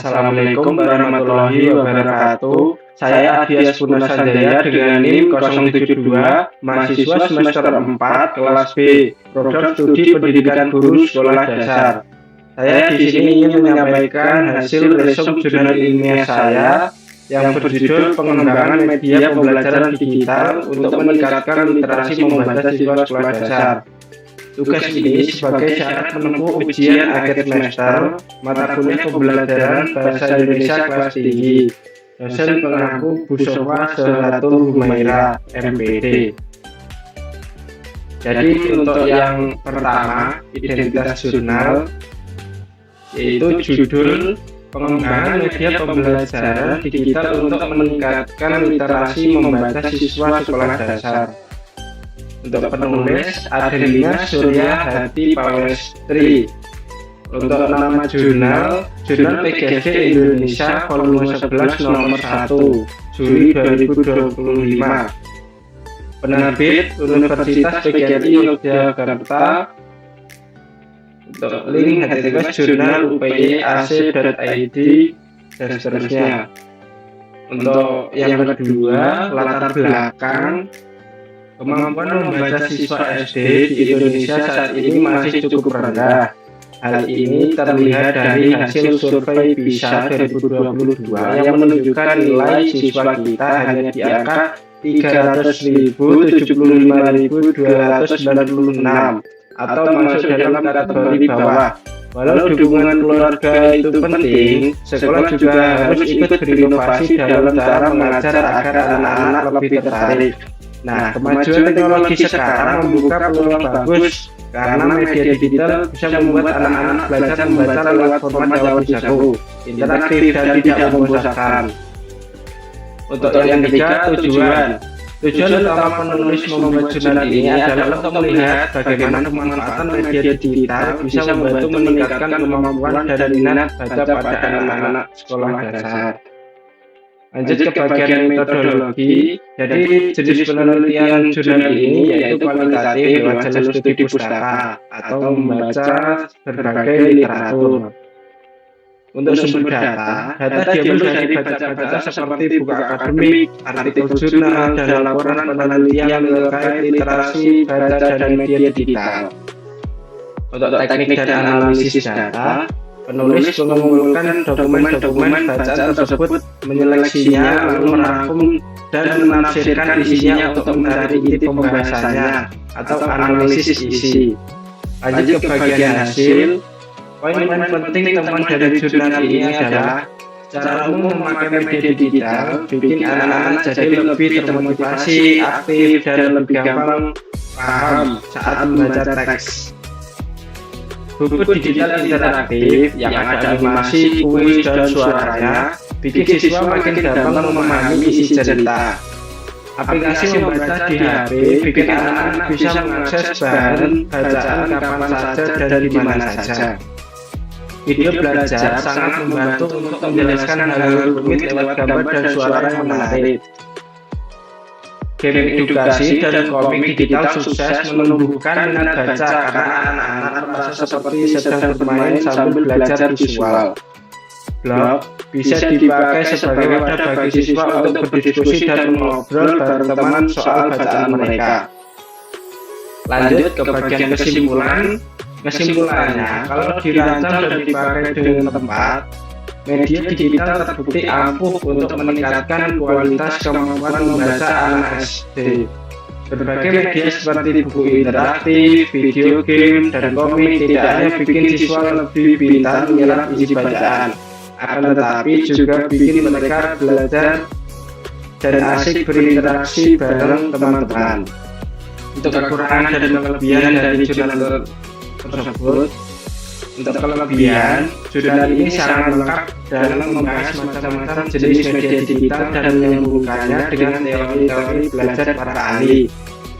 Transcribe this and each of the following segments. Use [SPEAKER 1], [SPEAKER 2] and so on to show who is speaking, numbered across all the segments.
[SPEAKER 1] Assalamualaikum warahmatullahi wabarakatuh. Saya Adias Purnasanjaya dengan NIM 072, mahasiswa semester 4 kelas B, program studi pendidikan guru sekolah dasar. Saya di sini ingin menyampaikan hasil resum jurnal ilmiah saya yang berjudul Pengembangan Media Pembelajaran Digital untuk Meningkatkan Literasi Membaca Siswa Sekolah Dasar. Tugas ini sebagai syarat menempuh ujian akhir semester mata kuliah pembelajaran Bahasa Indonesia kelas tinggi, dosen pengaku Busowa Seratul Humaira, MPD. Jadi untuk yang pertama, identitas jurnal, yaitu judul Pengembangan Media Pembelajaran Digital untuk Meningkatkan Literasi Membaca Siswa Sekolah Dasar. Untuk penulis Adelina Surya Hati Pawestri. Untuk nama jurnal PGSD Indonesia volume 11 nomor 1 Juli 2025. Penerbit Universitas PGRI Yogyakarta. Untuk link HTTPS jurnal upyac.id dan seterusnya. Untuk yang kedua, latar belakang. Kemampuan membaca siswa SD di Indonesia saat ini masih cukup rendah. Hal ini terlihat dari hasil survei PISA 2022 yang menunjukkan nilai siswa kita hanya di angka 300.075.296 atau masuk dalam kategori bawah. Walau dukungan keluarga itu penting, sekolah juga harus ikut berinovasi dalam cara mengajar agar anak-anak lebih tertarik. Nah, kemajuan teknologi sekarang membuka peluang bagus karena media digital bisa membuat anak-anak belajar membaca lewat format Jawa Jago, interaktif dan tidak membosankan. Untuk yang ketiga, Tujuan utama penulis membuat jurnal ini adalah untuk melihat bagaimana pemanfaatan media digital bisa membantu meningkatkan kemampuan dan minat baca pada anak-anak sekolah dasar. Lanjut ke bagian metodologi. Jadi jenis penelitian jurnal ini yaitu kualitatif lewat jalur studi pustaka atau membaca berbagai literatur. Untuk sumber data diambil dari baca-baca seperti buku akademik, artikel jurnal, dan laporan penelitian terkait literasi baca dan media digital. Untuk teknik dan analisis data, penulis mengumpulkan dokumen-dokumen bacaan tersebut, menyeleksinya, lalu merangkum dan menafsirkan isinya untuk mencari inti pembahasannya atau analisis isi. Lanjut ke bagian hasil. Poin-poin penting temuan dari jurnal ini adalah secara umum memakai media digital bikin anak-anak jadi lebih termotivasi, aktif, dan lebih gampang paham saat membaca teks. Buku digital interaktif yang ada animasi, kuis, dan suaranya bikin siswa makin gampang memahami isi cerita. Aplikasi membaca di HP bikin anak-anak bisa mengakses bahan bacaan kapan saja dan di mana saja. Video belajar sangat membantu untuk menjelaskan hal-hal rumit lewat gambar dan suara yang menarik. Game edukasi dan komik digital sukses menumbuhkan minat baca karena anak-anak merasa seperti sedang bermain sambil belajar visual. Blog bisa dipakai sebagai wadah bagi siswa untuk berdiskusi dan mengobrol bareng teman soal bacaan mereka. Lanjut ke bagian kesimpulan. Kesimpulannya, kalau dirancang dan dipakai dengan tepat, media digital terbukti ampuh untuk meningkatkan kualitas kemampuan membaca anak SD. Berbagai media seperti buku interaktif, video game, dan komik tidak hanya bikin siswa lebih pintar menyerap isi bacaan, akan tetapi juga bikin mereka belajar dan asik berinteraksi bareng teman-teman. Untuk kekurangan dan kelebihan dari jurnal tersebut, untuk kelebihan, jurnal ini sangat lengkap dalam membahas macam-macam jenis media digital dan menyambungkannya dengan teori-teori belajar para ahli.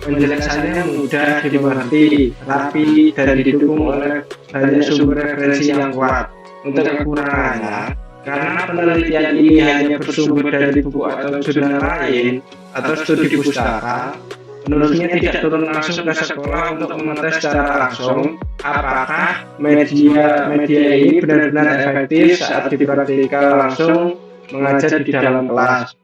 [SPEAKER 1] Penjelasannya mudah dimengerti, rapi, dan didukung oleh banyak sumber referensi yang kuat. Untuk kekurangannya, karena penelitian ini hanya bersumber dari buku atau jurnal lain atau studi pustaka, Menurutnya tidak turun langsung ke sekolah untuk mengetes secara langsung apakah media ini benar-benar efektif saat dipraktikkan langsung mengajar di dalam kelas.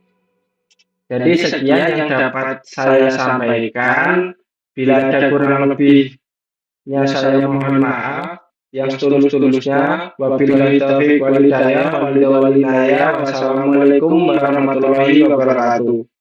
[SPEAKER 1] Jadi sekian yang dapat saya sampaikan. Bila ada kurang lebihnya saya mohon maaf yang setulus-tulusnya. Wabillahi taufiq wal hidayah. Wassalamualaikum warahmatullahi wabarakatuh.